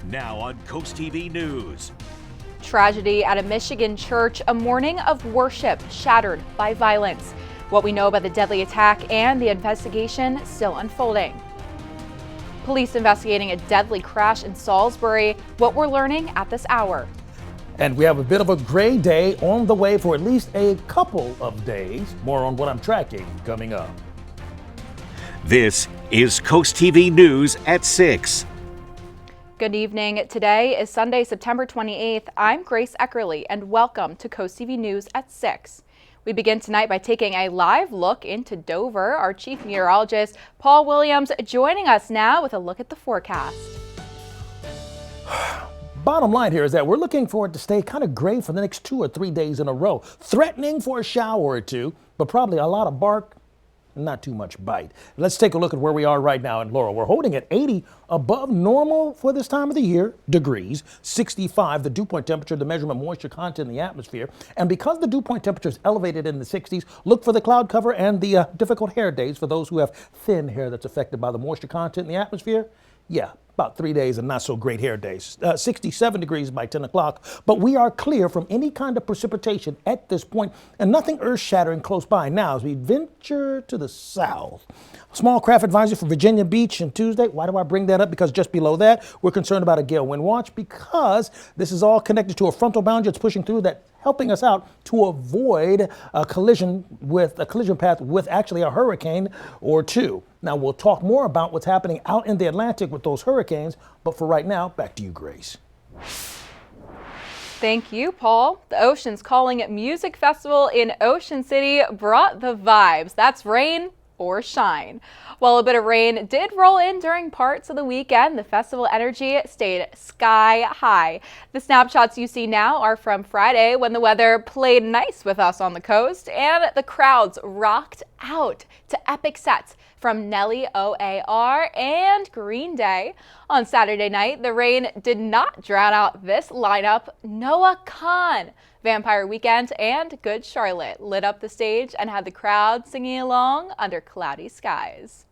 Now on CoastTV News. Tragedy at a Michigan church, a morning of worship shattered by violence. What we know about the deadly attack and the investigation still unfolding. Police investigating a deadly crash in Salisbury. What we're learning at this hour. And we have a bit of a gray day on the way for at least a couple of days. More on what I'm tracking coming up. This is CoastTV News at 6. Good evening. Today is Sunday, September 28th. I'm Grace Eckerly, and welcome to CoastTV News at 6. We begin tonight by taking a live look into Dover. Our chief meteorologist, Paul Williams, joining us now with a look at the forecast. Bottom line here is that we're looking for it to stay kind of gray for the next 2 or 3 days in a row. Threatening for a shower or two, but probably a lot of bark, not too much bite. Let's take a look at where we are right now in Laurel. We're holding at 80 above normal for this time of the year degrees, 65 the dew point temperature, the measurement moisture content in the atmosphere. And because the dew point temperature is elevated in the 60s, look for the cloud cover and the difficult hair days for those who have thin hair that's affected by the moisture content in the atmosphere. Yeah, about 3 days of not so great hair days. 67 degrees by 10 o'clock, but we are clear from any kind of precipitation at this point and nothing earth-shattering close by now as we venture to the south. Small craft advisory for Virginia Beach on Tuesday. Why do I bring that up? Because just below that, we're concerned about a gale wind watch because this is all connected to a frontal boundary that's pushing through that, helping us out to avoid a collision path with actually a hurricane or two. Now, we'll talk more about what's happening out in the Atlantic with those hurricanes, but for right now, back to you, Grace. Thank you, Paul. The Ocean's Calling Music Festival in Ocean City brought the vibes. That's rain or shine. While a bit of rain did roll in during parts of the weekend, the festival energy stayed sky high. The snapshots you see now are from Friday when the weather played nice with us on the coast and the crowds rocked out to epic sets from Nelly OAR and Green Day. On Saturday night, the rain did not drown out this lineup. Noah Kahan, Vampire Weekend, and Good Charlotte lit up the stage and had the crowd singing along under cloudy skies.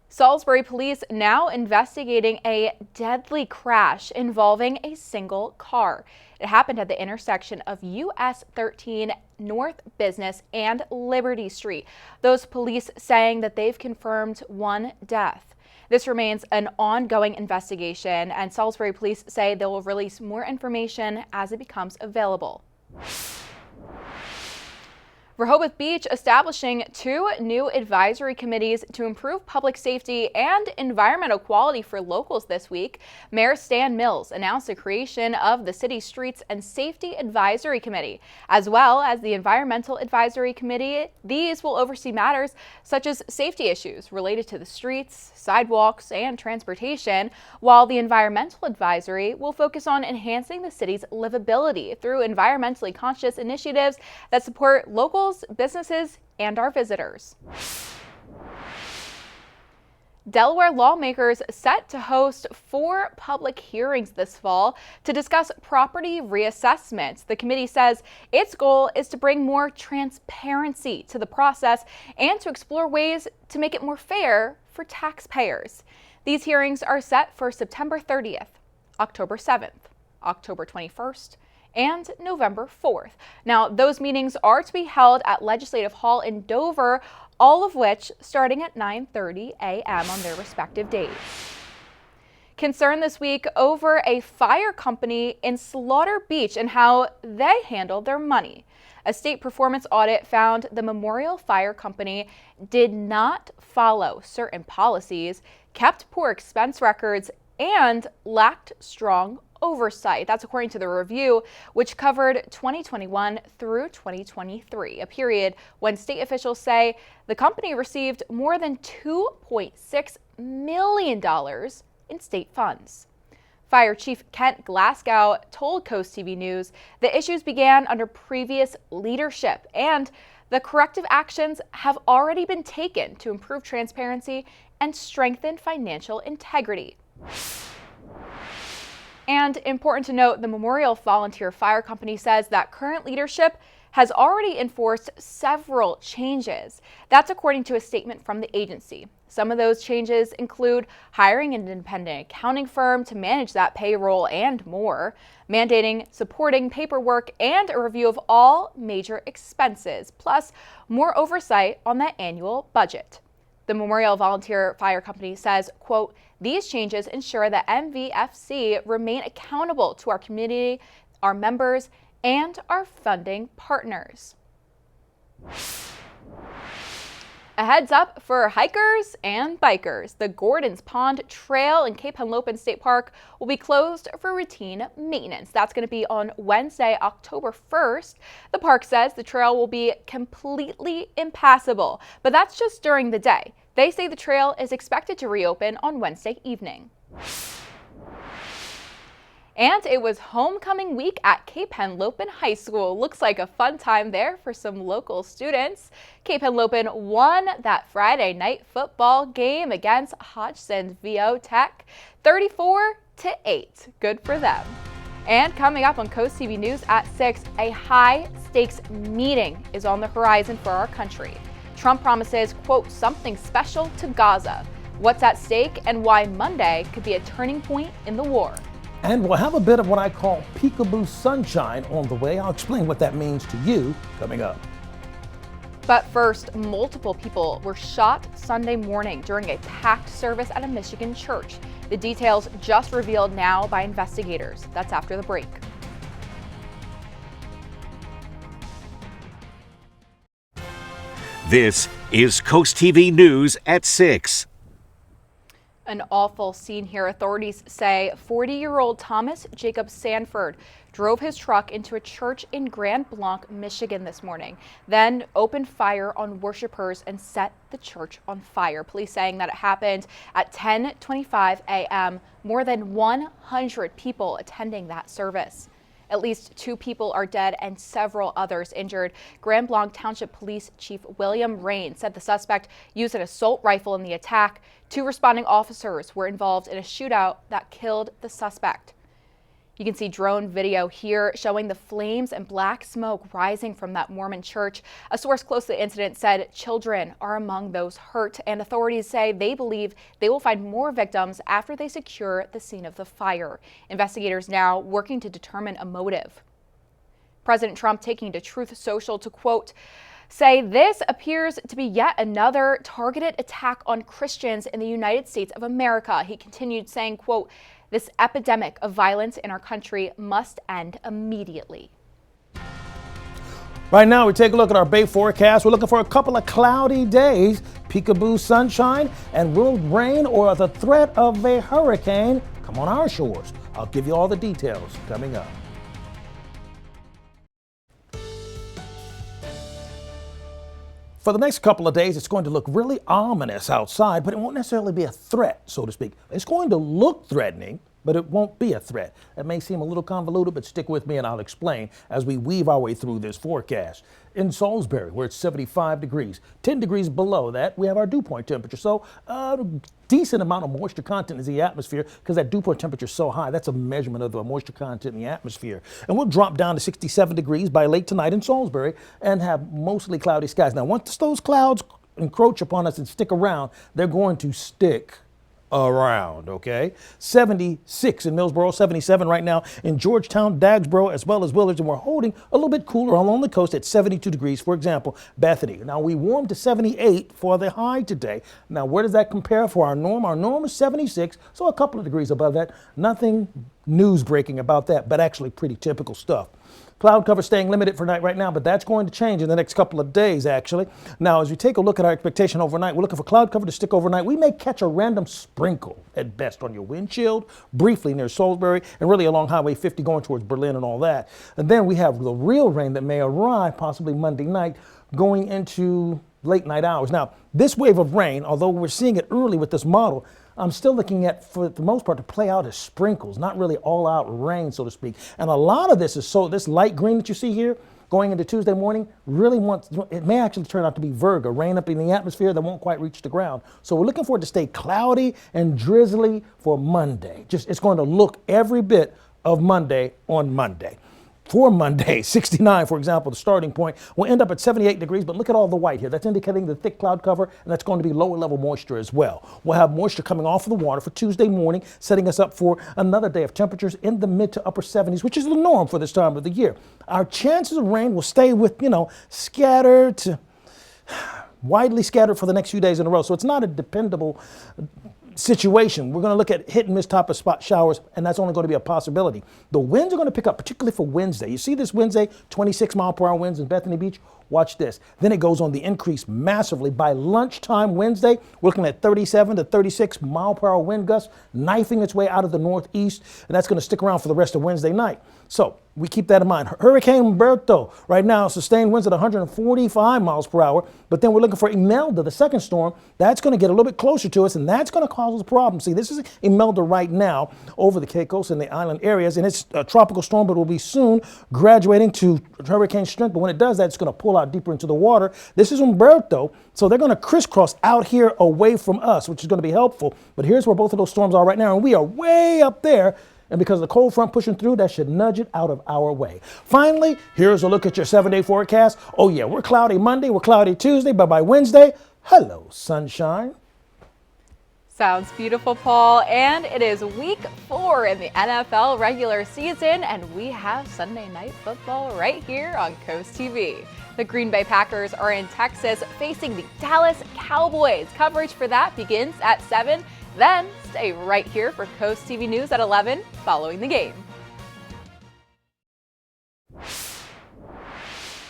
Salisbury police now investigating a deadly crash involving a single car. It happened at the intersection of US 13 North Business and Liberty Street. Those police saying that they've confirmed one death. This remains an ongoing investigation, and Salisbury police say they will release more information as it becomes available. Rehoboth Beach establishing 2 new advisory committees to improve public safety and environmental quality for locals this week. Mayor Stan Mills announced the creation of the City Streets and Safety Advisory Committee, as well as the Environmental Advisory Committee. These will oversee matters such as safety issues related to the streets, sidewalks, and transportation, while the Environmental Advisory will focus on enhancing the city's livability through environmentally conscious initiatives that support locals, businesses, and our visitors. Delaware lawmakers set to host 4 public hearings this fall to discuss property reassessments. The committee says its goal is to bring more transparency to the process and to explore ways to make it more fair for taxpayers. These hearings are set for September 30th, October 7th, October 21st, and November 4th. Now, those meetings are to be held at Legislative Hall in Dover, all of which starting at 9:30 a.m. on their respective days. Concern this week over a fire company in Slaughter Beach and how they handled their money. A state performance audit found the Memorial Fire Company did not follow certain policies, kept poor expense records, and lacked strong oversight. That's according to the review, which covered 2021 through 2023, a period when state officials say the company received more than $2.6 million in state funds. Fire Chief Kent Glasgow told CoastTV News the issues began under previous leadership and the corrective actions have already been taken to improve transparency and strengthen financial integrity. And important to note, the Memorial Volunteer Fire Company says that current leadership has already enforced several changes. That's according to a statement from the agency. Some of those changes include hiring an independent accounting firm to manage that payroll and more, mandating supporting paperwork and a review of all major expenses, plus more oversight on that annual budget. The Memorial Volunteer Fire Company says, quote, "These changes ensure that MVFC remain accountable to our community, our members, and our funding partners." A heads up for hikers and bikers. The Gordon's Pond Trail in Cape Henlopen State Park will be closed for routine maintenance. That's going to be on Wednesday, October 1st. The park says the trail will be completely impassable, but that's just during the day. They say the trail is expected to reopen on Wednesday evening. And it was homecoming week at Cape Henlopen High School. Looks like a fun time there for some local students. Cape Henlopen won that Friday night football game against Hodgson VO Tech 34-8. Good for them. And coming up on Coast TV News at 6, a high-stakes meeting is on the horizon for our country. Trump promises, quote, something special to Gaza. What's at stake and why Monday could be a turning point in the war. And we'll have a bit of what I call peekaboo sunshine on the way. I'll explain what that means to you coming up. But first, multiple people were shot Sunday morning during a packed service at a Michigan church. The details just revealed now by investigators. That's after the break. This is Coast TV News at 6. An awful scene here. Authorities say 40-year-old Thomas Jacob Sanford drove his truck into a church in Grand Blanc, Michigan this morning, then opened fire on worshipers and set the church on fire. Police saying that it happened at 10:25 a.m. More than 100 people attending that service. At least 2 people are dead and several others injured. Grand Blanc Township Police Chief William Rain said the suspect used an assault rifle in the attack. 2 responding officers were involved in a shootout that killed the suspect. You can see drone video here showing the flames and black smoke rising from that Mormon church. A source close to the incident said children are among those hurt, and authorities say they believe they will find more victims after they secure the scene of the fire. Investigators now working to determine a motive. President Trump taking to Truth Social to, quote, say this appears to be yet another targeted attack on Christians in the United States of America. He continued saying, quote, this epidemic of violence in our country must end immediately. Right now, we take a look at our Bay forecast. We're looking for a couple of cloudy days, peekaboo sunshine, and will rain or the threat of a hurricane come on our shores. I'll give you all the details coming up. For the next couple of days, it's going to look really ominous outside, but it won't necessarily be a threat, so to speak. It's going to look threatening, but it won't be a threat. That may seem a little convoluted, but stick with me and I'll explain as we weave our way through this forecast. In Salisbury, where it's 75 degrees, 10 degrees below that, we have our dew point temperature. So a decent amount of moisture content is in the atmosphere because that dew point temperature is so high. That's a measurement of the moisture content in the atmosphere. And we'll drop down to 67 degrees by late tonight in Salisbury and have mostly cloudy skies. Now, once those clouds encroach upon us and stick around, they're going to stick around, okay? 76 in Millsboro, 77 right now in Georgetown, Dagsboro, as well as Willards, and we're holding a little bit cooler along the coast at 72 degrees, for example, Bethany. Now, we warmed to 78 for the high today. Now, where does that compare for our norm? Our norm is 76, so a couple of degrees above that. Nothing news breaking about that, but actually pretty typical stuff. Cloud cover staying limited for night right now, but that's going to change in the next couple of days, actually. Now, as we take a look at our expectation overnight, we're looking for cloud cover to stick overnight. We may catch a random sprinkle at best on your windshield, briefly near Salisbury, and really along Highway 50 going towards Berlin and all that. And then we have the real rain that may arrive possibly Monday night going into late night hours. Now, this wave of rain, although we're seeing it early with this model, I'm still looking at, for the most part, to play out as sprinkles, not really all-out rain, so to speak. And a lot of this is this light green that you see here going into Tuesday morning, it may actually turn out to be Virga, rain up in the atmosphere that won't quite reach the ground. So we're looking for it to stay cloudy and drizzly for Monday. It's going to look every bit of Monday on Monday. For Monday, 69, for example, the starting point, will end up at 78 degrees, but look at all the white here. That's indicating the thick cloud cover, and that's going to be lower level moisture as well. We'll have moisture coming off of the water for Tuesday morning, setting us up for another day of temperatures in the mid to upper 70s, which is the norm for this time of the year. Our chances of rain will stay with, scattered to widely scattered for the next few days in a row. So it's not a dependable situation. We're going to look at hit and miss type of spot showers, and that's only going to be a possibility. The winds are going to pick up, particularly for Wednesday. You see this Wednesday, 26-mile-per-hour winds in Bethany Beach? Watch this. Then it goes on the increase massively. By lunchtime Wednesday, we're looking at 37 to 36-mile-per-hour wind gusts, knifing its way out of the northeast, and that's going to stick around for the rest of Wednesday night. So we keep that in mind. Hurricane Humberto right now, sustained winds at 145 miles per hour, but then we're looking for Imelda, the second storm. That's going to get a little bit closer to us, and that's going to cause us a problem. See, this is Imelda right now over the Caicos and the island areas, and it's a tropical storm, but will be soon graduating to hurricane strength. But when it does that, it's going to pull out deeper into the water. This is Humberto, so they're going to crisscross out here away from us, which is going to be helpful. But here's where both of those storms are right now, and we are way up there. And because of the cold front pushing through, that should nudge it out of our way. Finally, here's a look at your 7-day forecast. Oh yeah, we're cloudy Monday, we're cloudy Tuesday, but by Wednesday, hello, sunshine. Sounds beautiful, Paul. And it is week 4 in the NFL regular season, and we have Sunday night football right here on Coast TV. The Green Bay Packers are in Texas facing the Dallas Cowboys. Coverage for that begins at 7. Then stay right here for Coast TV News at 11 following the game.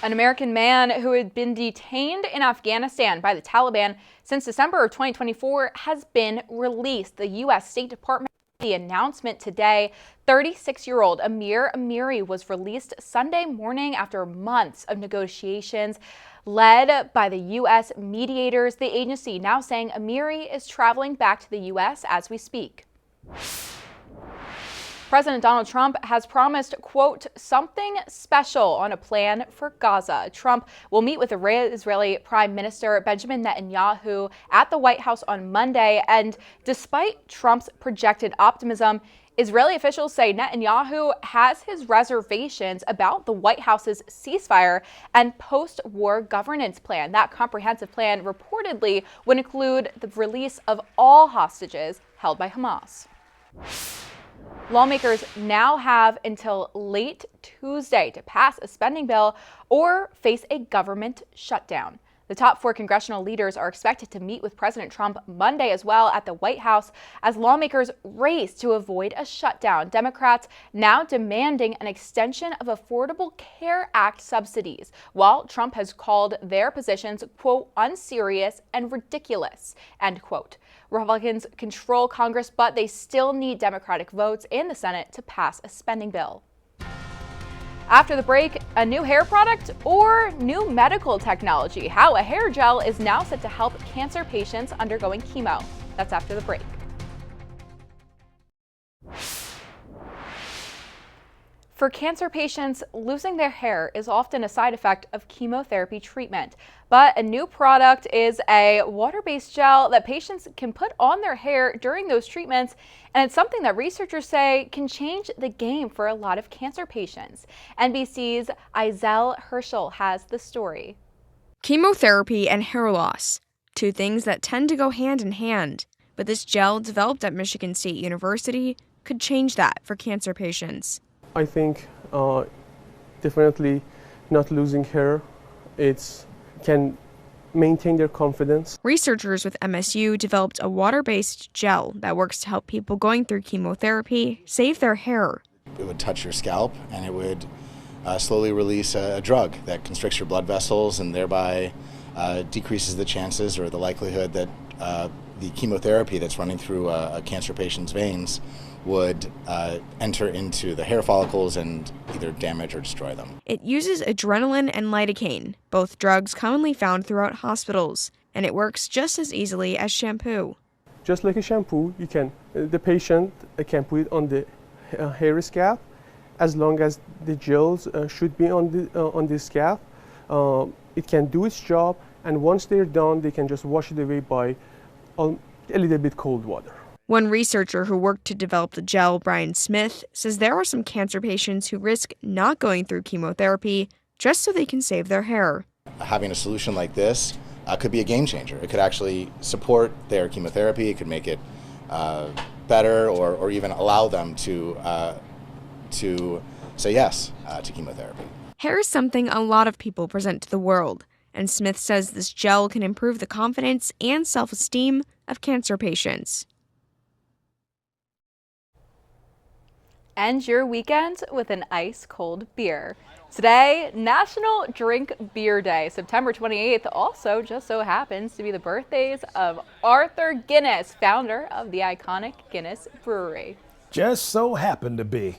An American man who had been detained in Afghanistan by the Taliban since December of 2024 has been released. The U.S. State Department made the announcement today. 36-year-old Amir Amiri was released Sunday morning after months of negotiations led by the U.S. mediators. The agency now saying Amiri is traveling back to the U.S. as we speak. President Donald Trump has promised, quote, something special on a plan for Gaza. Trump will meet with Israeli Prime Minister Benjamin Netanyahu at the White House on Monday. And despite Trump's projected optimism, Israeli officials say Netanyahu has his reservations about the White House's ceasefire and post-war governance plan. That comprehensive plan reportedly would include the release of all hostages held by Hamas. Lawmakers now have until late Tuesday to pass a spending bill or face a government shutdown. The top 4 congressional leaders are expected to meet with President Trump Monday as well at the White House as lawmakers race to avoid a shutdown. Democrats now demanding an extension of Affordable Care Act subsidies, while Trump has called their positions, quote, unserious and ridiculous, end quote. Republicans control Congress, but they still need Democratic votes in the Senate to pass a spending bill. After the break, a new hair product or new medical technology? How a hair gel is now set to help cancer patients undergoing chemo. That's after the break. For cancer patients, losing their hair is often a side effect of chemotherapy treatment. But a new product is a water-based gel that patients can put on their hair during those treatments. And it's something that researchers say can change the game for a lot of cancer patients. NBC's Izel Herschel has the story. Chemotherapy and hair loss, 2 things that tend to go hand in hand. But this gel, developed at Michigan State University, could change that for cancer patients. I think definitely not losing hair, it can maintain their confidence. Researchers with MSU developed a water-based gel that works to help people going through chemotherapy save their hair. It would touch your scalp and it would slowly release a drug that constricts your blood vessels and thereby decreases the chances or the likelihood that the chemotherapy that's running through a cancer patient's veins would enter into the hair follicles and either damage or destroy them. It uses adrenaline and lidocaine, both drugs commonly found throughout hospitals, and it works just as easily as shampoo. Just like a shampoo, the patient can put it on the hair scalp as long as the gels should be on the scalp. It can do its job, and once they're done, they can just wash it away by a little bit cold water. One researcher who worked to develop the gel, Brian Smith, says there are some cancer patients who risk not going through chemotherapy just so they can save their hair. Having a solution like this could be a game changer. It could actually support their chemotherapy. It could make it better, or even allow them to say yes to chemotherapy. Hair is something a lot of people present to the world, and Smith says this gel can improve the confidence and self-esteem of cancer patients. End your weekend with an ice-cold beer. Today, National Drink Beer Day. September 28th also just so happens to be the birthdays of Arthur Guinness, founder of the iconic Guinness Brewery. Just so happened to be.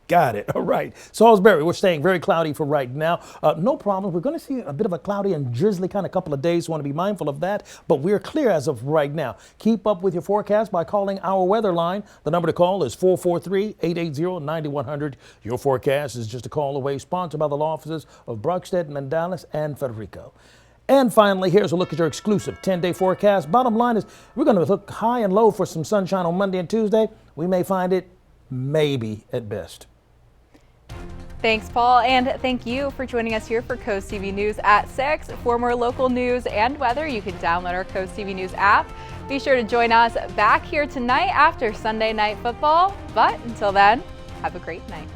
Got it. All right. Salisbury, we're staying very cloudy for right now. No problem. We're going to see a bit of a cloudy and drizzly kind of couple of days. Want to be mindful of that. But we're clear as of right now. Keep up with your forecast by calling our weather line. The number to call is 443-880-9100. Your forecast is just a call away. Sponsored by the law offices of Bruckstedt, Mandalis, and Federico. And finally, here's a look at your exclusive 10-day forecast. Bottom line is we're going to look high and low for some sunshine on Monday and Tuesday. We may find it maybe at best. Thanks, Paul, and thank you for joining us here for Coast TV News at 6. For more local news and weather, you can download our Coast TV News app. Be sure to join us back here tonight after Sunday Night Football. But until then, have a great night.